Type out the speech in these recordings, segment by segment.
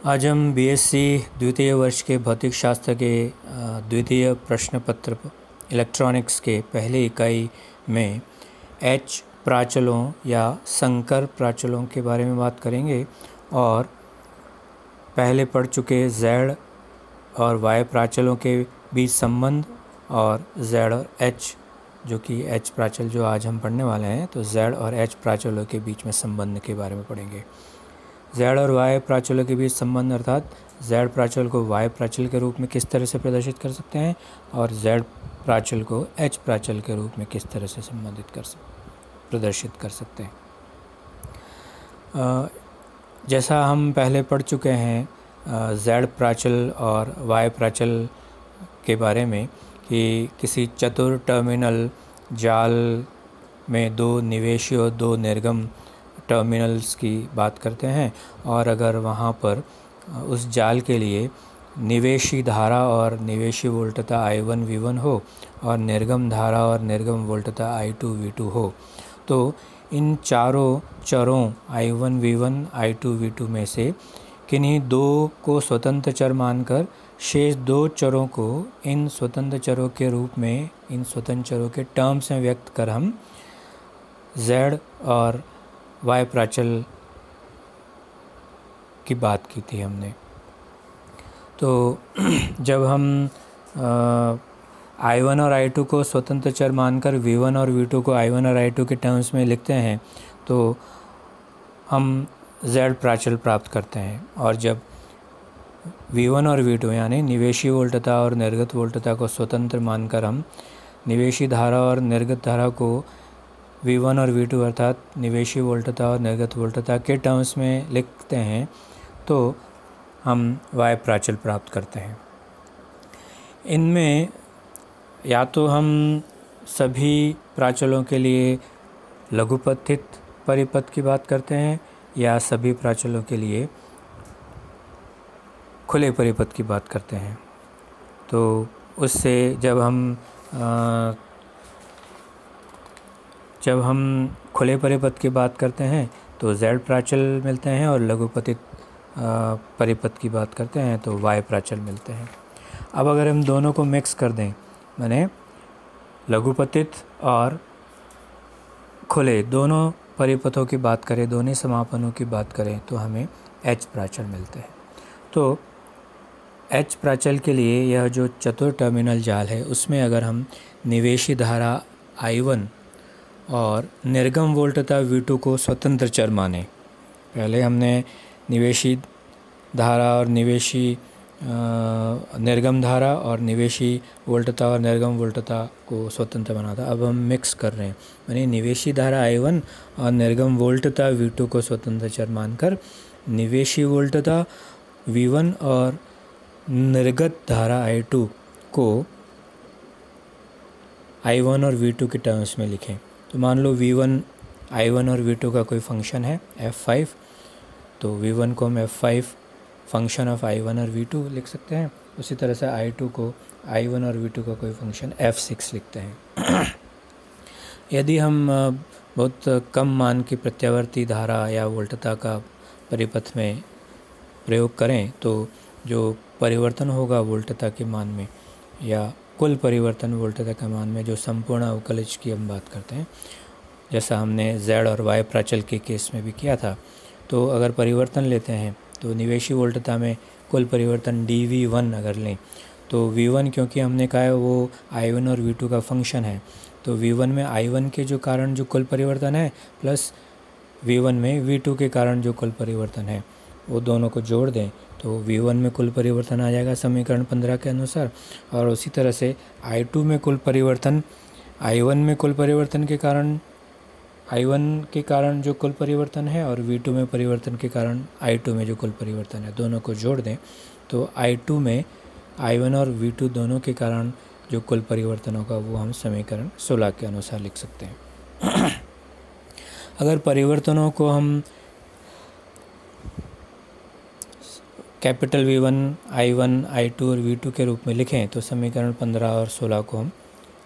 आज हम बीएससी द्वितीय वर्ष के भौतिक शास्त्र के द्वितीय प्रश्न पत्र इलेक्ट्रॉनिक्स के पहली इकाई में एच प्राचलों या संकर प्राचलों के बारे में बात करेंगे और पहले पढ़ चुके जेड और वाई प्राचलों के बीच संबंध और जेड और एच जो कि एच प्राचल जो आज हम पढ़ने वाले हैं, तो जेड और एच प्राचलों के बीच में संबंध के बारे में पढ़ेंगे। जेड और वाई प्राचलों के बीच संबंध अर्थात जेड प्राचल को वाई प्राचल के रूप में किस तरह से प्रदर्शित कर सकते हैं और जेड प्राचल को एच प्राचल के रूप में किस तरह से प्रदर्शित कर सकते हैं। जैसा हम पहले पढ़ चुके हैं जेड प्राचल और वाई प्राचल के बारे में कि किसी चतुर टर्मिनल जाल में दो निवेशी और दो निर्गम टर्मिनल्स की बात करते हैं, और अगर वहाँ पर उस जाल के लिए निवेशी धारा और निवेशी वोल्टता I1 V1 हो और निर्गम धारा और निर्गम वोल्टता I2 V2 हो, तो इन चारों चरों I1 V1 I2 V2 में से किन्हीं दो को स्वतंत्र चर मानकर शेष दो चरों को इन स्वतंत्र चरों के रूप में, इन स्वतंत्र चरों के टर्म्स में व्यक्त कर हम Z और Y प्राचल की बात की थी हमने। तो जब हम I1 और I2 को स्वतंत्र चर मानकर V1 और V2 को I1 और I2 के टर्म्स में लिखते हैं तो हम Z प्राचल प्राप्त करते हैं, और जब V1 और V2 यानी निवेशी वोल्टता और निर्गत वोल्टता को स्वतंत्र मानकर हम निवेशी धारा और निर्गत धारा को V1 और V2 अर्थात निवेशी वोल्टता और निर्गत वोल्टता के टर्म्स में लिखते हैं तो हम Y प्राचल प्राप्त करते हैं। इनमें या तो हम सभी प्राचलों के लिए लघुपथित परिपथ की बात करते हैं या सभी प्राचलों के लिए खुले परिपथ की बात करते हैं। तो उससे जब हम खुले परिपथ की बात करते हैं तो Z प्राचल मिलते हैं, और लघुपथित परिपथ की बात करते हैं तो Y प्राचल मिलते हैं। अब अगर हम दोनों को मिक्स कर दें, माने लघुपथित और खुले दोनों परिपथों की बात करें, दोनों समापनों की बात करें, तो हमें H प्राचल मिलते हैं। तो H प्राचल के लिए यह जो चतुर टर्मिनल जाल है उसमें अगर हम निवेशी धारा I1 और निर्गम वोल्टता V2 को स्वतंत्र चर माने, पहले हमने निवेशी धारा और निवेशी निर्गम धारा और निवेशी वोल्टता और निर्गम वोल्टता को स्वतंत्र माना था। अब हम मिक्स कर रहे हैं, यानी निवेशी धारा I1 और निर्गम वोल्टता V2 को स्वतंत्र चर मानकर निवेशी वोल्टता V1 और निर्गत धारा I2 को I1 और V2 के टर्म्स में लिखें। तो मान लो V1 I1 और V2 का कोई फंक्शन है F5, तो V1 को हम F5 फंक्शन ऑफ I1 और V2 लिख सकते हैं। उसी तरह से I2 को I1 और V2 का कोई फंक्शन F6 लिखते हैं। यदि हम बहुत कम मान की प्रत्यावर्ती धारा या वोल्टता का परिपथ में प्रयोग करें तो जो परिवर्तन होगा वोल्टता के मान में या कुल परिवर्तन वोल्टता के मान में, जो संपूर्ण अवकलज की हम बात करते हैं, जैसा हमने Z और Y प्राचल के केस में भी किया था, तो अगर परिवर्तन लेते हैं तो निवेशी वोल्टता में कुल परिवर्तन dV1 अगर लें तो V1 क्योंकि हमने कहा है वो I1 और V2 का फंक्शन है, तो V1 में I1 के जो कारण जो कुल परिवर्तन है प्लस V1 में V2 के कारण जो कुल परिवर्तन है वो दोनों को जोड़ दें तो V1 में कुल परिवर्तन आ जाएगा समीकरण 15 के अनुसार। और उसी तरह से I2 में कुल परिवर्तन I1 में कुल परिवर्तन के कारण I1 के कारण जो कुल परिवर्तन है और V2 में परिवर्तन के कारण I2 में जो कुल परिवर्तन है, दोनों को जोड़ दें तो I2 में I1 और V2 दोनों के कारण जो कुल परिवर्तन होगा वो हम समीकरण 16 के अनुसार लिख सकते हैं। अगर परिवर्तनों को हम कैपिटल V1 I1 I2 और V2 के रूप में लिखें तो समीकरण 15 और 16 को हम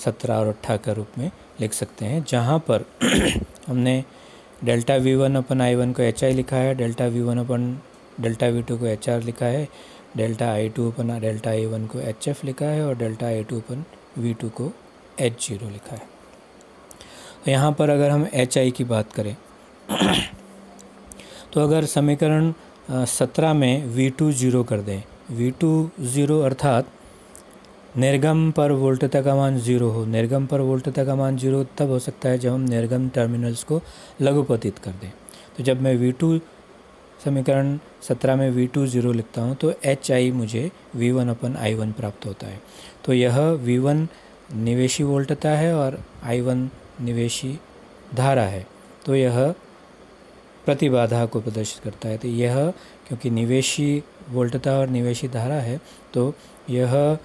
17 और 18 के रूप में लिख सकते हैं, जहाँ पर हमने डेल्टा V1 अपन I1 को HI लिखा है, डेल्टा V1 अपन डेल्टा V2 को HR लिखा है, डेल्टा I2 अपन डेल्टा I1 को HF लिखा है और डेल्टा I2 अपन V2 को H0 लिखा है। तो यहाँ पर अगर हम HI की बात करें तो अगर समीकरण 17 में V2 0 कर दें, V2 0 अर्थात निर्गम पर वोल्टता का मान 0 हो। निर्गम पर वोल्टता का मान 0 तब हो सकता है जब हम निर्गम टर्मिनल्स को लघुपतित कर दें। तो जब मैं V2 समीकरण 17 में V2 0 लिखता हूँ तो HI मुझे V1/I1 प्राप्त होता है। तो यह V1 निवेशी वोल्टता है और I1 निवेशी धारा है। तो यह प्रतिबाधा को प्रदर्शित करता है। तो यह क्योंकि निवेशी वोल्टता और निवेशी धारा है तो यह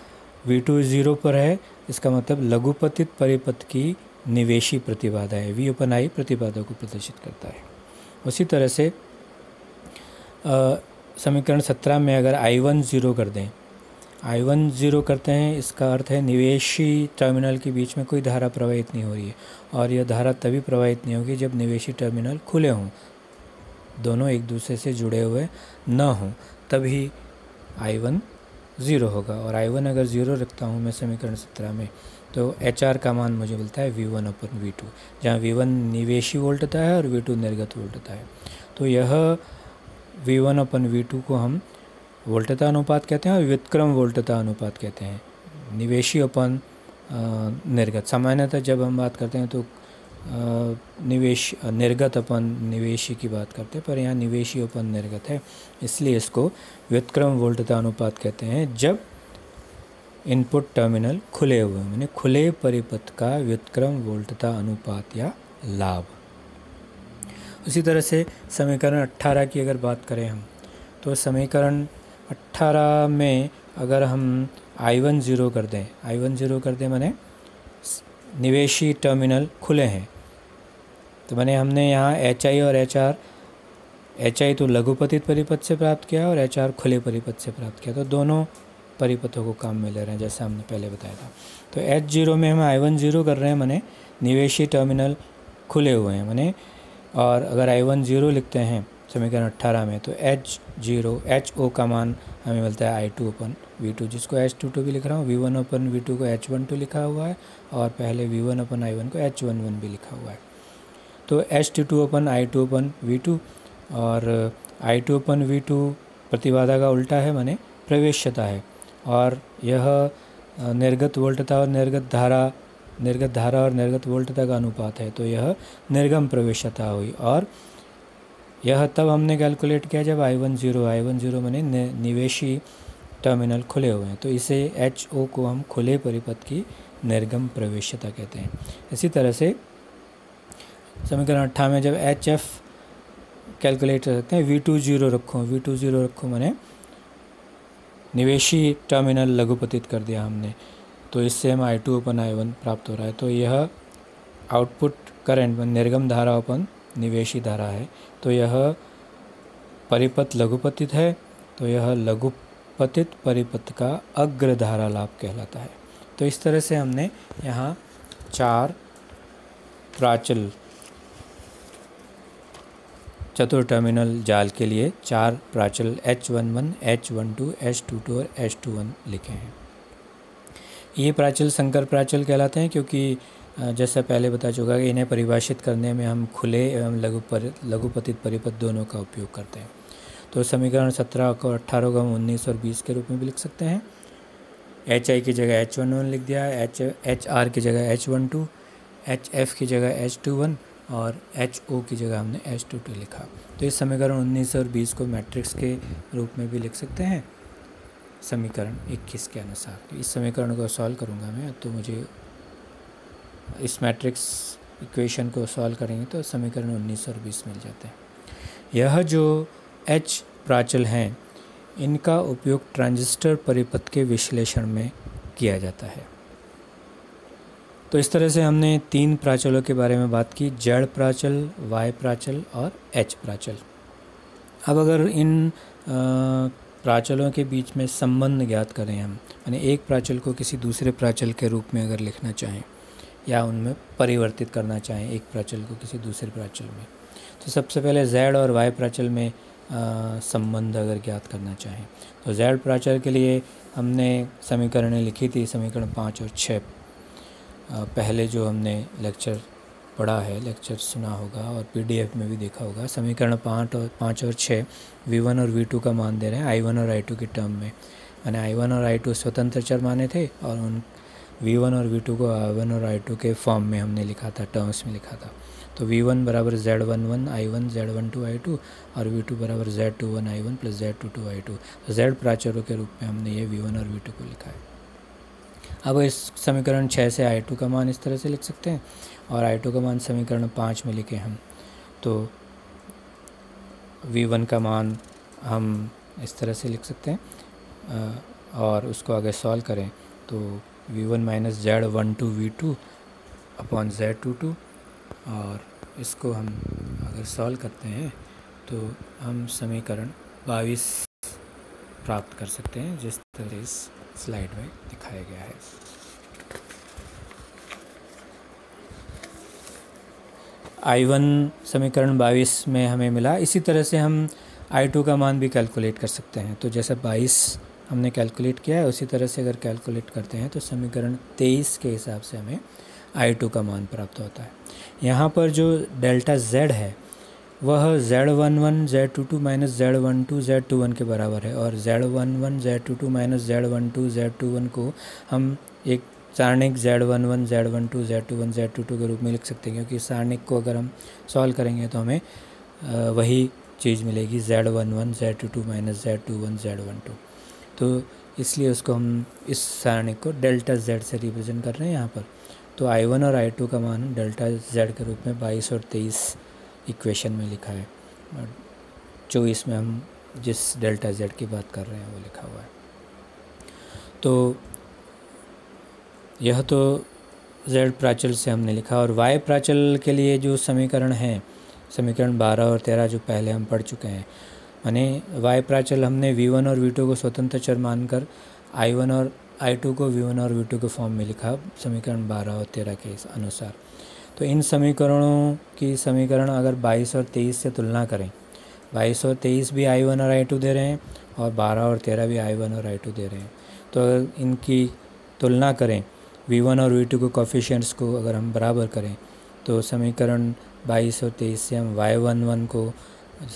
V2 0 पर है, इसका मतलब लघुपतित परिपथ की निवेशी प्रतिबाधा है। V/I प्रतिबाधा को प्रदर्शित करता है। उसी तरह से समीकरण 17 में अगर I1 0 कर दें, I1 0 करते हैं, इसका अर्थ है निवेशी टर्मिनल के बीच में कोई धारा प्रवाहित नहीं हो रही है और यह धारा तभी प्रवाहित नहीं होगी जब निवेशी टर्मिनल खुले हों, दोनों एक दूसरे से जुड़े हुए न हों, तभी I1 0 होगा। और I1 अगर 0 रखता हूँ मैं समीकरण 17 में तो HR का मान मुझे मिलता है V1/V2, जहाँ V1 निवेशी वोल्टता है और V2 निर्गत वोल्टता है। तो यह V1/V2 को हम वोल्टता अनुपात कहते हैं और व्युत्क्रम वोल्टता अनुपात कहते हैं। निवेशी अपन निर्गत, सामान्यतः जब हम बात करते हैं तो निर्गत अपन निवेशी की बात करते हैं, पर यहाँ निवेशी अपन निर्गत है, इसलिए इसको व्युत्क्रम वोल्टता अनुपात कहते हैं जब इनपुट टर्मिनल खुले हुए हैं, यानी खुले परिपथ का व्युत्क्रम वोल्टता अनुपात या लाभ। उसी तरह से समीकरण 18 की अगर बात करें हम तो समीकरण 18 में अगर हम I1 0 कर दें, I1 0 कर दें माने निवेशी टर्मिनल खुले हैं, तो मैंने हमने यहाँ HI और HR, HI तो लघुपतित परिपथ से प्राप्त किया और HR खुले परिपथ से प्राप्त किया, तो दोनों परिपथों को काम में ले रहे हैं जैसे हमने पहले बताया था। तो H0 में हम I1 0 कर रहे हैं माने निवेशी टर्मिनल खुले हुए हैं माने, और अगर I1 0 लिखते हैं समीकरण 18 में तो H0 HO का मान हमें मिलता है I2/V2, जिसको H22 भी लिख रहा हूँ। V1/V2 को H12 लिखा हुआ है और पहले V1/I1 को H11 भी लिखा हुआ है। तो H22/I2/V2 और I2/V2 प्रतिबाधा का उल्टा है माने प्रवेश्यता है, और यह निर्गत वोल्टता और निर्गत धारा और निर्गत वोल्टता का अनुपात है, तो यह निर्गम प्रवेश्यता हुई। और यह तब हमने कैलकुलेट किया जब I1 0 माने निवेशी टर्मिनल खुले हुए हैं, तो इसे HO को हम खुले परिपथ की निर्गम प्रवेश्यता कहते हैं। इसी तरह से समीकरण 18 में जब HF कैलकुलेट कर सकते हैं, V2 0 रखो माने निवेशी टर्मिनल लघुपतित कर दिया हमने, तो इससे हम I2/I1 प्राप्त हो रहा है। तो यह आउटपुट करंट निर्गम धारा अपन निवेशी धारा है, तो यह परिपथ लघुपतित है, तो यह लघुपतित परिपथ का अग्र धारा लाभ कहलाता है। तो इस तरह से हमने यहाँ 4 प्राचल चतुर टर्मिनल जाल के लिए 4 प्राचल H11, H12, H22 और H21 लिखे हैं। ये प्राचल संकर प्राचल कहलाते हैं क्योंकि जैसा पहले बता चुका कि इन्हें परिभाषित करने में हम खुले एवं लघुपतित परिपथ दोनों का उपयोग करते हैं। तो समीकरण 17 को 18 को हम 19 और 20 के रूप में भी लिख सकते हैं। HI की जगह H11 लिख दिया, HR की जगह H12, HF की जगह H21 और HO की जगह हमने H22 लिखा। तो इस समीकरण 19 और 20 को मैट्रिक्स के रूप में भी लिख सकते हैं समीकरण 21 के अनुसार। तो इस समीकरण को सॉल्व करूँगा मैं, तो मुझे इस मैट्रिक्स इक्वेशन को सॉल्व करेंगे तो समीकरण 19 और 20 मिल जाते हैं। यह जो H प्राचल हैं, इनका उपयोग ट्रांजिस्टर परिपथ के विश्लेषण में किया जाता है। तो इस तरह से हमने 3 प्राचलों के बारे में बात की, Z प्राचल, Y प्राचल और H प्राचल। अब अगर इन प्राचलों के बीच में संबंध ज्ञात करें हम, यानी एक प्राचल को किसी दूसरे प्राचल के रूप में अगर लिखना चाहें या उनमें परिवर्तित करना चाहें एक प्राचल को किसी दूसरे प्राचल में, तो सबसे पहले Z और Y प्राचल में संबंध अगर ज्ञात करना चाहें तो z प्राचल के लिए हमने समीकरणें लिखी थी, समीकरण 5 और 6 पहले जो हमने लेक्चर पढ़ा है, लेक्चर सुना होगा और पीडीएफ में भी देखा होगा। समीकरण 5 और 6 v1 और v2 का मान दे रहे हैं i1 और i2 की टर्म में, यानी i1 और i2 स्वतंत्र चर माने थे और उन v1 और v2 को i1 और i2 के फॉर्म में हमने लिखा था, टर्म्स में लिखा था। तो v1 बराबर z11 i1 z12 i2 और v2 बराबर z21 i1 plus z22 i2। तो z प्राचरों के रूप में हमने ये v1 और v2 को लिखा है। अब इस समीकरण 6 से i2 का मान इस तरह से लिख सकते हैं और i2 का मान समीकरण 5 में लिखे हम, तो v1 का मान हम इस तरह से लिख सकते हैं और उसको आगे सॉल्व करें तो v1 minus z12 v2 upon z22, और इसको हम अगर सॉल्व करते हैं तो हम समीकरण 22 प्राप्त कर सकते हैं, जिस तरह इस स्लाइड में दिखाया गया है। i1 समीकरण 22 में हमें मिला। इसी तरह से हम i2 का मान भी कैलकुलेट कर सकते हैं। तो जैसे 22 हमने कैलकुलेट किया है उसी तरह से अगर कैलकुलेट करते हैं तो समीकरण 23 के हिसाब से हमें i2 का मान प्राप्त होता है। यहाँ पर जो डेल्टा z है वह z11 z22 minus z12 z21 के बराबर है, और z11 z22 minus z12 z21 को हम एक सारणिक z11 z12 z21 z22 के रूप में लिख सकते हैं, क्योंकि सारणिक को अगर हम सॉल्व करेंगे तो हमें वही चीज़ मिलेगी z11 z22 minus z21 z12। तो इसलिए उसको हम इस सारणिक को डेल्टा z से रिप्रेजेंट कर रहे हैं यहाँ पर। तो i1 और i2 का मान डेल्टा z के रूप में 22 और 23 इक्वेशन में लिखा है, और 24 में हम जिस डेल्टा z की बात कर रहे हैं वो लिखा हुआ है। तो यह तो z प्राचल से हमने लिखा, और y प्राचल के लिए जो समीकरण हैं, समीकरण 12 और 13 जो पहले हम पढ़ चुके हैं, माने y प्राचल हमने v1 और v2 को स्वतंत्र चर मानकर i1 और i2 को v1 और v2 के फॉर्म में लिखा समीकरण 12 और 13 के अनुसार। तो इन समीकरणों की समीकरण अगर 22 और 23 से तुलना करें, 22 और 23 भी i1 और i2 दे रहे हैं और 12 और 13 भी i1 और i2 दे रहे हैं। तो अगर इनकी तुलना करें, v1 और v2 के कोफिशिएंट्स को अगर हम बराबर करें तो समीकरण 22 और 23 से हम y11 को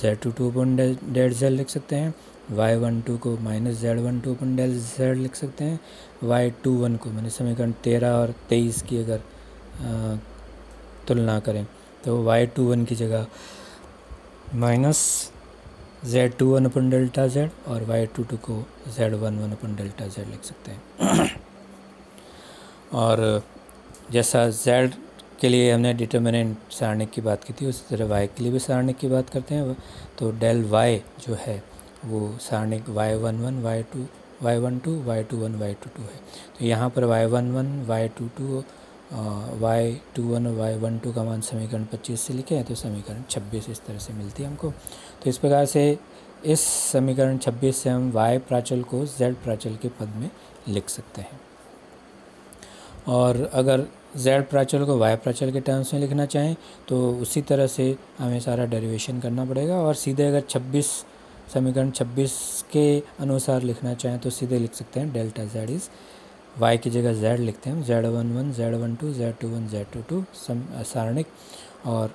z22 अपन डेल z लिख सकते हैं, y12 को माइनस z12 अपन डेल z लिख सकते हैं, y21 को मैंने समीकरण 13 और 23 की अगर तुलना करें तो y21 की जगह माइनस z21 अपन डेल्टा z और y22 को z11 अपन डेल्टा z लिख सकते हैं। और जैसा z के लिए हमने डिटर्मिनेंट सारणिक की बात की थी, उसी तरह y के लिए भी सारणिक की बात करते हैं। तो डेल y जो है वो सारणिक y11 y12 y21 y22 है। तो यहाँ पर y11 y22 y21 और y12 का मान समीकरण 25 से लिखे हैं, तो समीकरण 26 इस तरह से मिलती है हमको। तो इस प्रकार से इस समीकरण 26 से हम y प्राचल को z प्राचल के पद में लिख सकते हैं। और अगर z प्राचल को y प्राचल के टर्म्स में लिखना चाहें तो उसी तरह से हमें सारा डेरिवेशन करना पड़ेगा, और सीधे अगर समीकरण 26 के अनुसार लिखना चाहें तो सीधे लिख सकते हैं डेल्टा z इज़ y की जगह z लिखते हैं, z11 z12 z21 z22 सारणिक, और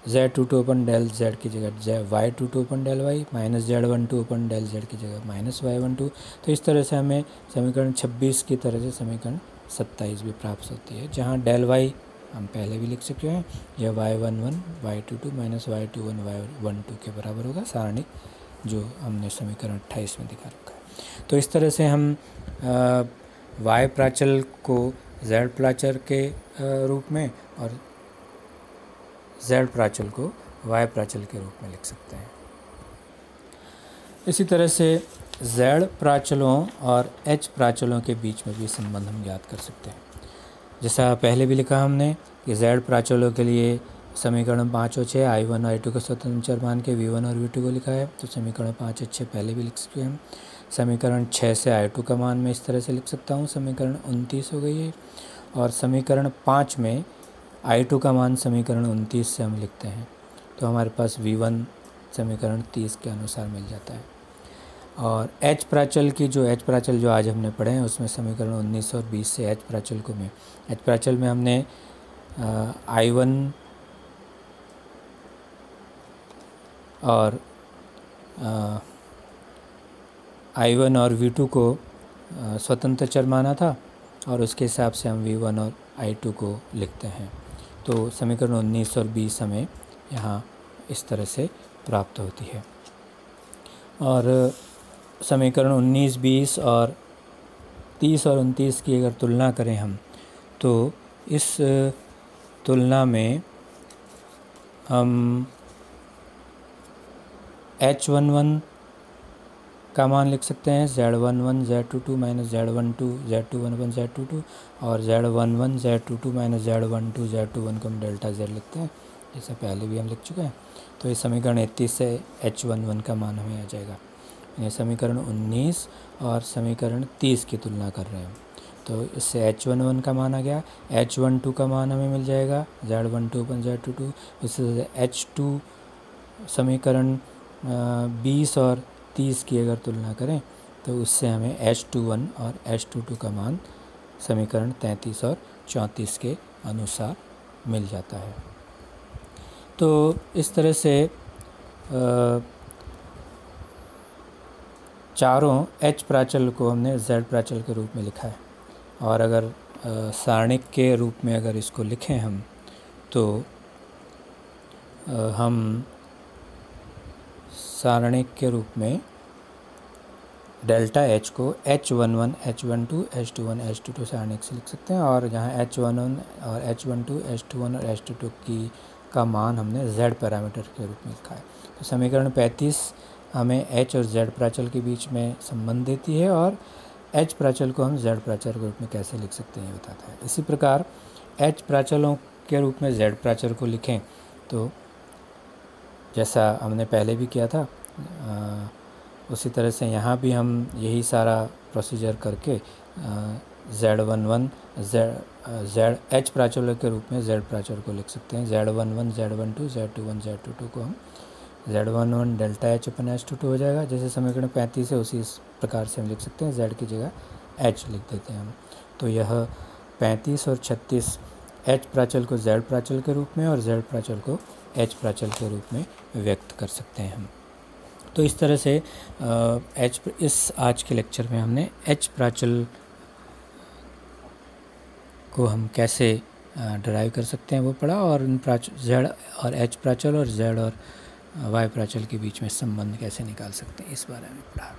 z22 अपन डेल z की जगह y22 अपन डेल y माइनस z12 अपन डेल z की जगह माइनस y12। तो इस तरह से हमें समीकरण 26 की तरह से समीकरण 27 भी प्राप्त होती है, जहाँ डेल y हम पहले भी लिख चुके हैं, यह y11 y22 minus y21 y12 के बराबर होगा, सारणिक जो हमने समीकरण 28 में दिखा रखा है। तो इस तरह से हम y प्राचल को z प्राचल के रूप में और z प्राचल को y प्राचल के रूप में लिख सकते हैं। इसी तरह से z प्राचलों और h प्राचलों के बीच में भी संबंध हम ज्ञात कर सकते हैं। जैसा पहले भी लिखा हमने कि z प्राचलों के लिए समीकरण 5 और 6 i1 और i2 को स्वतंत्र चर मान के v1 और v2 को लिखा है, तो समीकरण 5 और 6 पहले भी लिख चुके हैं हम। समीकरण 6 से i2 का मान मैं इस तरह से लिख सकता हूँ, समीकरण 29 हो गई है। और समीकरण 5 में i2 का मान समीकरण 29 से हम लिखते हैं, तो हमारे पास v1 समीकरण 30 के अनुसार मिल जाता है। और एच प्राचल की एच प्राचल जो आज हमने पढ़े हैं उसमें समीकरण 19 और 20 से एच प्राचल में हमने I1 और I1 और V2 को स्वतंत्र चर माना था और उसके हिसाब से हम V1 और I2 को लिखते हैं। तो समीकरण 19 और 20 हमें यहाँ इस तरह से प्राप्त होती है। और समीकरण 19, 20 और 30 और 29 की अगर तुलना करें हम, तो इस तुलना में हम H11 का मान लिख सकते हैं Z11 Z22 minus Z12 Z21 Z22 और Z11 Z22 minus Z12 Z21 को हम डेल्टा Z लिखते हैं, जैसे पहले भी हम लिख चुके हैं। तो ये समीकरण 31 से H11 का मान हमें आ जाएगा। ये समीकरण 19 और समीकरण 30 की तुलना कर रहे हैं, तो इससे H11 का मान आ गया, H12 का मान हमें मिल जाएगा Z12 अपन Z22। इससे H2 समीकरण 20 और 30 की अगर तुलना करें तो उससे हमें H21 और H22 का मान समीकरण 33 और 34 के अनुसार मिल जाता है। तो इस तरह से चारों H प्राचल को हमने Z प्राचल के रूप में लिखा है। और अगर सारणिक के रूप में अगर इसको लिखें हम, तो हम सारणिक के रूप में डेल्टा H को H11 H12 H21 H22 सारणिक से लिख सकते हैं। और जहाँ H11 और H12 H21 और H22 का मान हमने Z पैरामीटर के रूप में लिखा है। तो समीकरण 35 हमें H और Z प्राचल के बीच में संबंध देती है और H प्राचल को हम Z प्राचल के रूप में कैसे लिख सकते हैं ये बताता है। इसी प्रकार H प्राचलों के रूप में Z प्राचल को लिखें तो जैसा हमने पहले भी किया था, उसी तरह से यहाँ भी हम यही सारा प्रोसीजर करके Z11 H प्राचलों के रूप में Z प्राचल को लिख सकते हैं। Z11 Z12 Z21 Z22 को हम Z11 डेल्टा H अपन H22 हो जाएगा, जैसे समीकरण 35 है उसी प्रकार से हम लिख सकते हैं। Z की जगह H लिख देते हैं हम। तो यह 35 और 36 H प्राचल को Z प्राचल के रूप में और Z प्राचल को H प्राचल के रूप में व्यक्त कर सकते हैं हम। तो इस तरह से इस आज के लेक्चर में हमने H प्राचल को हम कैसे डराइव कर सकते हैं वो पढ़ा, और इन Z और H प्राचल और Z और Y प्राचल के बीच में संबंध कैसे निकाल सकते हैं इस बारे में पढ़ा।